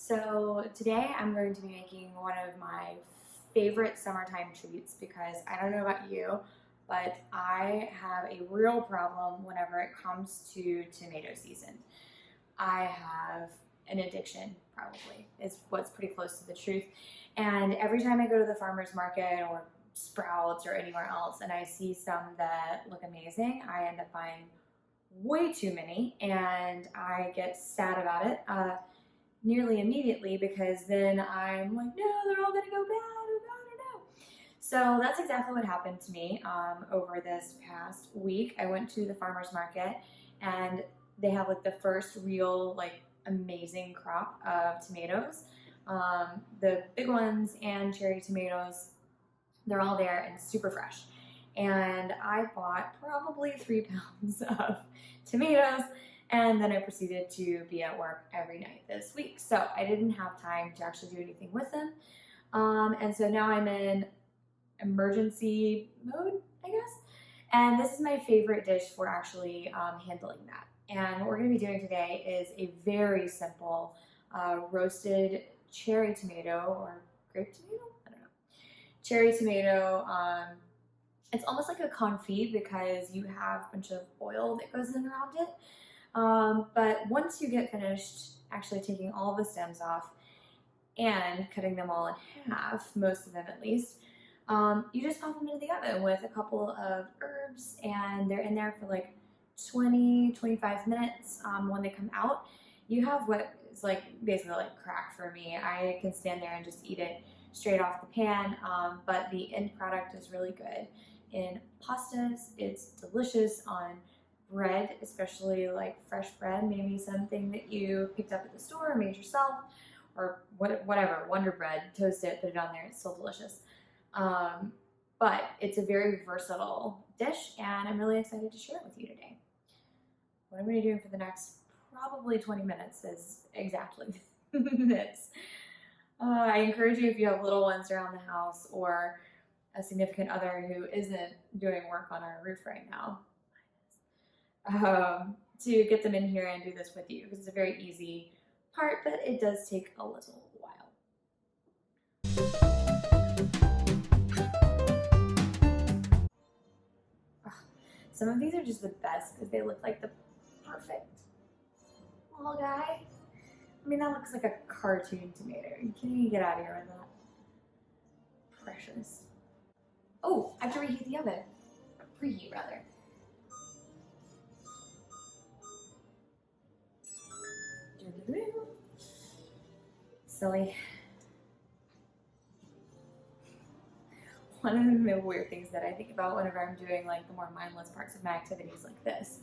So today I'm going to be making one of my favorite summertime treats because I don't know about you, but I have a real problem whenever it comes to tomato season. I have an addiction, probably, is what's pretty close to the truth. And every time I go to the farmer's market or Sprouts or anywhere else and I see some that look amazing, I end up buying way too many and I get sad about it. Nearly immediately because then I'm like, no, they're all gonna go bad or bad or no. So that's exactly what happened to me over this past week. I went to the farmer's market and they have like the first real like amazing crop of tomatoes. The big ones and cherry tomatoes, they're all there and super fresh. And I bought probably 3 pounds of tomatoes. And then I proceeded to be at work every night this week. So I didn't have time to actually do anything with them. And so now I'm in emergency mode, I guess. And this is my favorite dish for actually handling that. And what we're gonna be doing today is a very simple roasted cherry tomato or grape tomato? I don't know. Cherry tomato. It's almost like a confit because you have a bunch of oil that goes in around it. But once you get finished actually taking all the stems off and cutting them all in half, most of them at least, you just pop them into the oven with a couple of herbs and they're in there for like 20-25 minutes. When they come out, you have what is like basically like crack for me. I can stand there and just eat it straight off the pan, but the end product is really good. In pastas, it's delicious. On bread, especially like fresh bread, maybe something that you picked up at the store or made yourself, or whatever, Wonder Bread, toast it, put it on there, it's still delicious. But it's a very versatile dish and I'm really excited to share it with you today. What I'm going to be doing for the next probably 20 minutes is exactly this. I encourage you, if you have little ones around the house or a significant other who isn't doing work on our roof right now, to get them in here and do this with you because it's a very easy part, but it does take a little while. Some of these are just the best because they look like the perfect little guy. I mean, that looks like a cartoon tomato. You can't even get out of here with that. Precious. Oh, I have to reheat the oven. Preheat, rather. Silly. One of the weird things that I think about whenever I'm doing like the more mindless parts of my activities like this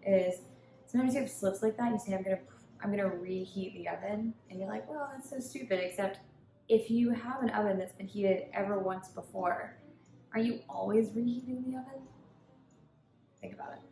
is sometimes you have slips like that. You say, I'm gonna reheat the oven, and you're like, well, that's so stupid. Except if you have an oven that's been heated ever once before, are you always reheating the oven? Think about it.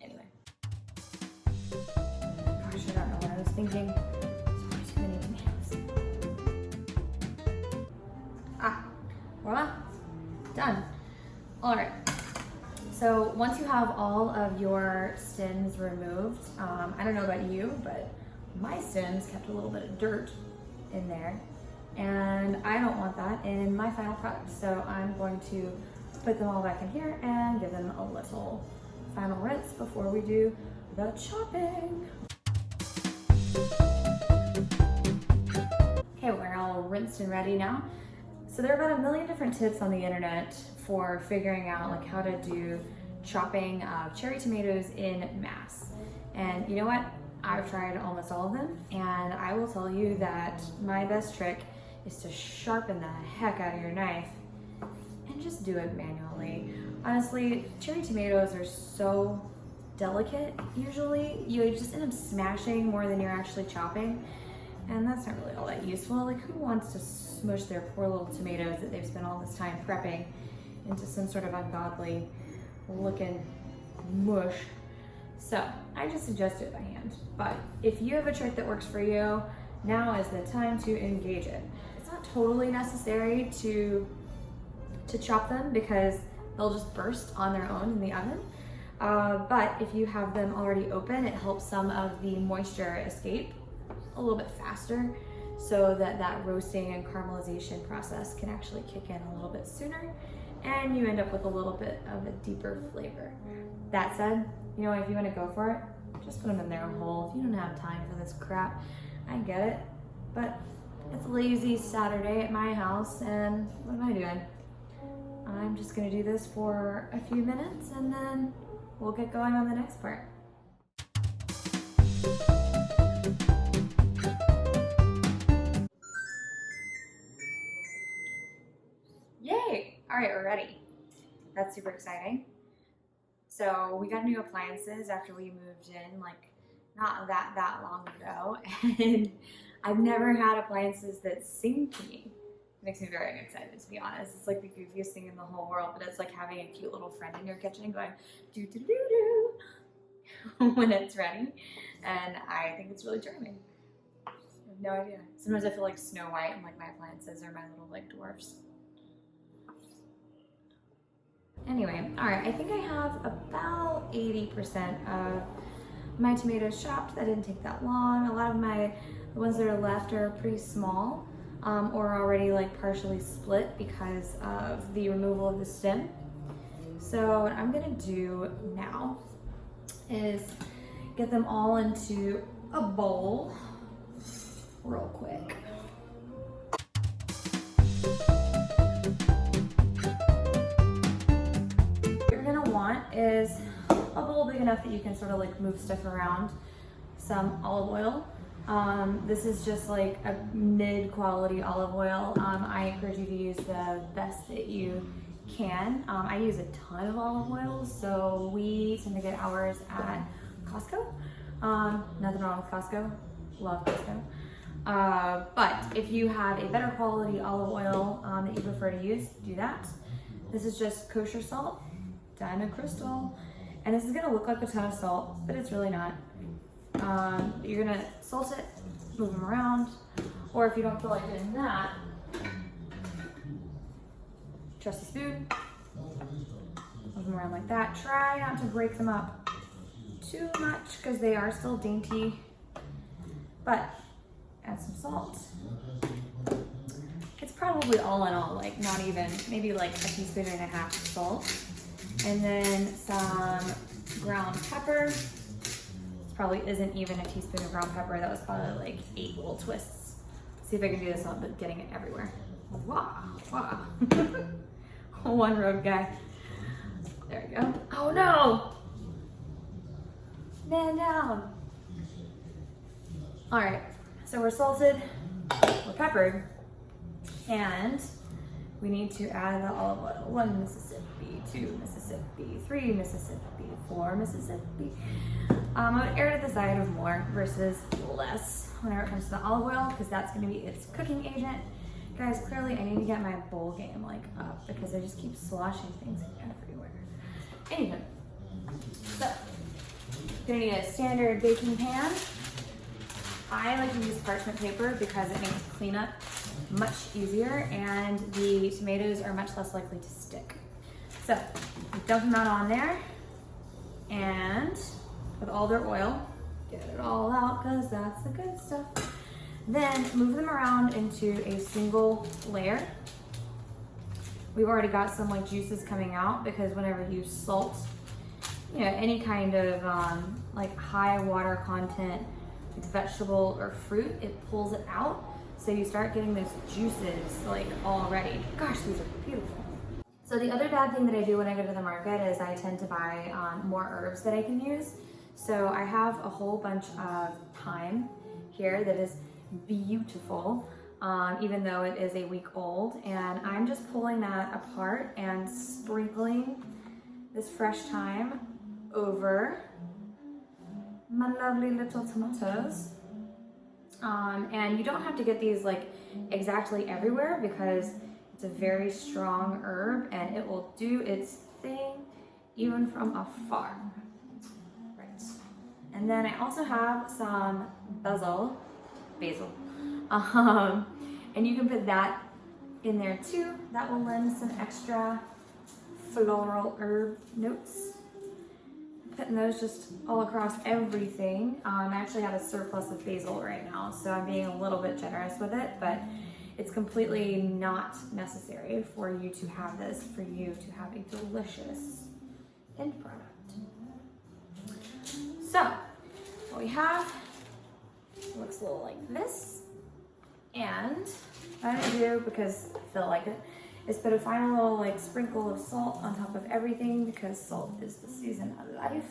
Anyway. Gosh, I don't know what I was thinking. Too many tomatoes. Voila, done. All right. So once you have all of your stems removed, I don't know about you, but my stems kept a little bit of dirt in there, and I don't want that in my final product. So I'm going to put them all back in here and give them a little final rinse before we do the chopping. Okay, we're all rinsed and ready now. So there are about 1 million different tips on the internet for figuring out like how to do chopping of cherry tomatoes in mass. And you know what? I've tried almost all of them, and I will tell you that my best trick is to sharpen the heck out of your knife and just do it manually. Honestly, cherry tomatoes are so delicate usually. You just end up smashing more than you're actually chopping. And that's not really all that useful. Like, who wants to smush their poor little tomatoes that they've spent all this time prepping into some sort of ungodly looking mush? So I just suggest it by hand. But if you have a trick that works for you, now is the time to engage it. It's not totally necessary to chop them because they'll just burst on their own in the oven. But if you have them already open, it helps some of the moisture escape a little bit faster so that that roasting and caramelization process can actually kick in a little bit sooner, and you end up with a little bit of a deeper flavor. That said, you know, if you want to go for it, just put them in there whole. If you don't have time for this crap, I get it, but it's a lazy Saturday at my house, and what am I doing? I'm just gonna do this for a few minutes and then we'll get going on the next part. Yay! All right, we're ready. That's super exciting. So we got new appliances after we moved in, like not that long ago, and I've never had appliances that sing to me. It makes me very excited, to be honest. It's like the goofiest thing in the whole world, but it's like having a cute little friend in your kitchen going do do do do when it's ready, and I think it's really charming. I have no idea. Sometimes I feel like Snow White, and like my appliances are my little like dwarfs. Anyway, all right, I think I have about 80% of my tomatoes chopped. That didn't take that long. A lot of the ones that are left are pretty small, or already like partially split because of the removal of the stem. So what I'm gonna do now is get them all into a bowl real quick. What you're gonna want is a bowl big enough that you can sort of like move stuff around. Some olive oil. This is just like a mid-quality olive oil. I encourage you to use the best that you can. I use a ton of olive oils, so we tend to get ours at Costco. Nothing wrong with Costco. Love Costco. But if you have a better quality olive oil that you prefer to use, do that. This is just kosher salt, diamond crystal, and this is gonna look like a ton of salt, but it's really not. You're gonna salt it, move them around, or if you don't feel like doing that, trusty spoon, move them around like that. Try not to break them up too much because they are still dainty, but add some salt. It's probably all in all, like not even, maybe like a teaspoon and a half of salt. And then some ground pepper. Probably isn't even a teaspoon of ground pepper. That was probably like 8 little twists. See if I can do this without getting it everywhere. Wow, wow. One rogue guy. There we go. Oh no! Man down. All right, so we're salted, we're peppered, and we need to add the olive oil. 1 Mississippi, 2 Mississippi, 3 Mississippi, 4 Mississippi. I would err to the side of more versus less whenever it comes to the olive oil, because that's going to be its cooking agent. Guys, clearly I need to get my bowl game like up because I just keep sloshing things everywhere. Anywho, so you're gonna need a standard baking pan. I like to use parchment paper because it makes cleanup much easier and the tomatoes are much less likely to stick. So dump them out on there, and with all their oil, get it all out because that's the good stuff. Then move them around into a single layer. We've already got some like juices coming out because whenever you salt, you know, any kind of like high water content, like vegetable or fruit, it pulls it out. So you start getting those juices like already. Gosh, these are beautiful. So the other bad thing that I do when I go to the market is I tend to buy more herbs that I can use. So I have a whole bunch of thyme here that is beautiful, even though it is a week old. And I'm just pulling that apart and sprinkling this fresh thyme over my lovely little tomatoes. And you don't have to get these like exactly everywhere because it's a very strong herb and it will do its thing even from afar. Right. And then I also have some basil. And you can put that in there too. That will lend some extra floral herb notes. putting those just all across everything. I actually have a surplus of basil right now, so I'm being a little bit generous with it, but it's completely not necessary for you to have this, for you to have a delicious end product. So, what we have looks a little like this, and what I'm gonna do, because I feel like it, is put a final little like sprinkle of salt on top of everything, because salt is the season of life.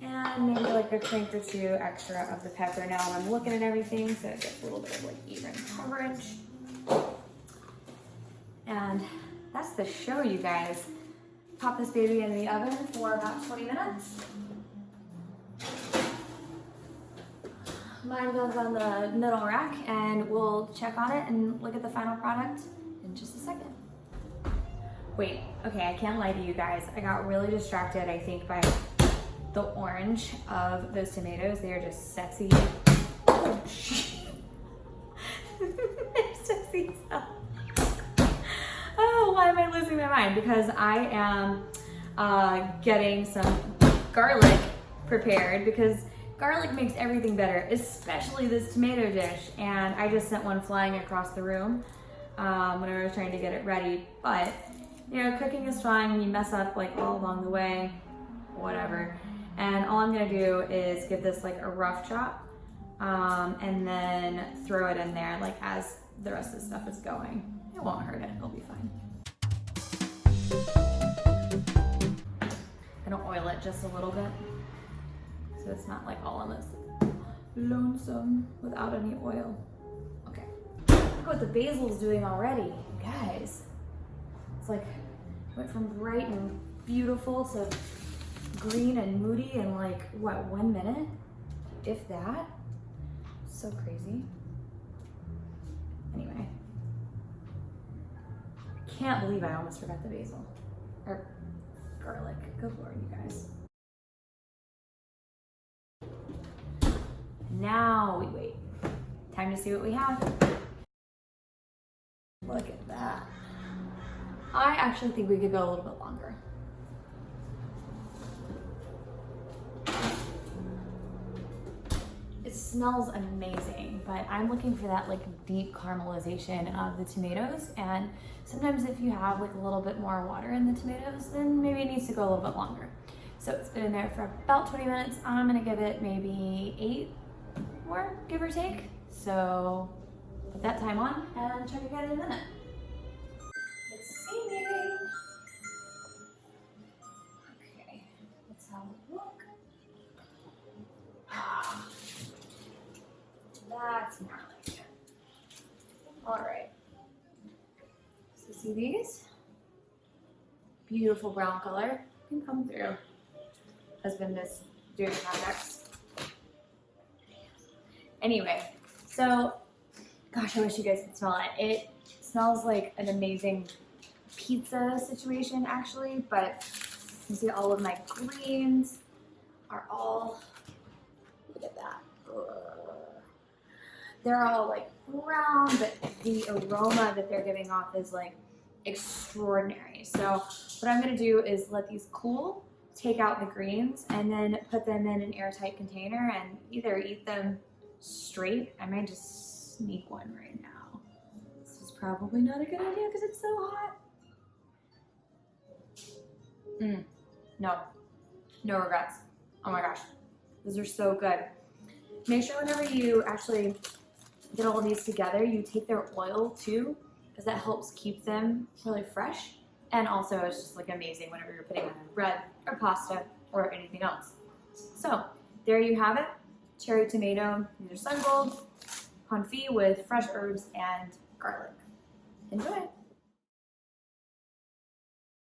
And maybe like a crank or two extra of the pepper now when I'm looking at everything, so it gets a little bit of like even coverage. And that's the show, you guys. Pop this baby in the oven for about 20 minutes. Mine goes on the middle rack, and we'll check on it and look at the final product in just a second. Wait, okay, I can't lie to you guys. I got really distracted, I think, by the orange of those tomatoes. They are just sexy. Oh, shit. They're sexy stuff. Oh, why am I losing my mind? Because I am getting some garlic prepared, because garlic makes everything better, especially this tomato dish. And I just sent one flying across the room whenever I was trying to get it ready. But, you know, cooking is fun. You mess up like all along the way, whatever. And all I'm gonna do is give this like a rough chop and then throw it in there like as the rest of the stuff is going. It won't hurt it, it'll be fine. I'm gonna oil it just a little bit, so it's not like all on this lonesome without any oil. Okay, look what the basil's doing already, guys. It's like, went from bright and beautiful to green and moody in like, what, 1 minute? If that. So crazy. Anyway. I can't believe I almost forgot the basil. Or garlic. Good Lord, you guys. Now we wait. Time to see what we have. Look at that. I actually think we could go a little bit longer. It smells amazing, but I'm looking for that like deep caramelization of the tomatoes, and sometimes if you have like a little bit more water in the tomatoes, then maybe it needs to go a little bit longer. So it's been in there for about 20 minutes. I'm gonna give it maybe 8 more, give or take. So put that time on and check again in a minute. It's singing. Okay, let's have a look. That's more like it. All right. So see these? Beautiful brown color. Can come through. Husband is doing projects. Anyway, so gosh, I wish you guys could smell it. It smells like an amazing pizza situation, actually. But you see, all of my greens are all. Look at that. They're all like brown, but the aroma that they're giving off is like extraordinary. So what I'm gonna do is let these cool, take out the greens, and then put them in an airtight container and either eat them straight. I might just sneak one right now. This is probably not a good idea because it's so hot. No regrets. Oh my gosh, those are so good. Make sure whenever you actually get all of these together, you take their oil too, because that helps keep them really fresh. And also it's just like amazing whenever you're putting on bread or pasta or anything else. So there you have it. Cherry tomato, these are Sungold, confit with fresh herbs and garlic. Enjoy.